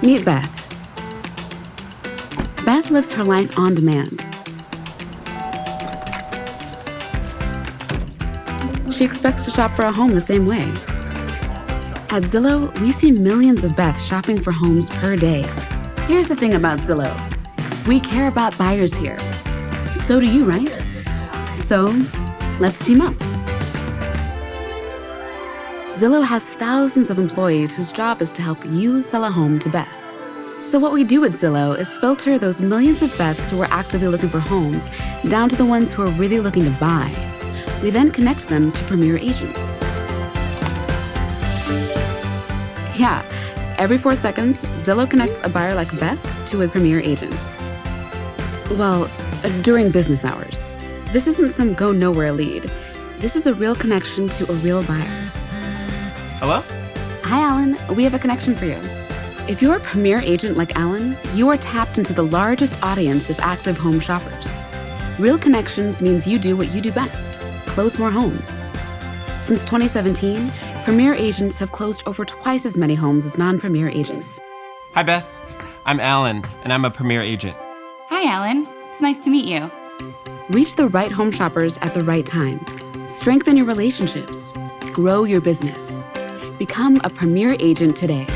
Meet Beth. Beth lives her life on demand. She expects to shop for a home the same way. At Zillow, we see millions of Beths shopping for homes per day. Here's the thing about Zillow. We care about buyers here. So do you, right? So, let's team up. Zillow has thousands of employees whose job is to help you sell a home to Beth. So what we do at Zillow is filter those millions of Beths who are actively looking for homes down to the ones who are really looking to buy. We then connect them to Premier Agents. Yeah, every 4 seconds, Zillow connects a buyer like Beth to a Premier Agent. Well, during business hours. This isn't some go-nowhere lead. This is a real connection to a real buyer. Hello? Hi, Alan. We have a connection for you. If you're a Premier Agent like Alan, you are tapped into the largest audience of active home shoppers. Real connections means you do what you do best: close more homes. Since 2017, Premier Agents have closed over twice as many homes as non-Premier Agents. Hi, Beth. I'm Alan, and I'm a Premier Agent. Hi, Alan. It's nice to meet you. Reach the right home shoppers at the right time. Strengthen your relationships. Grow your business. Become a Premier Agent today.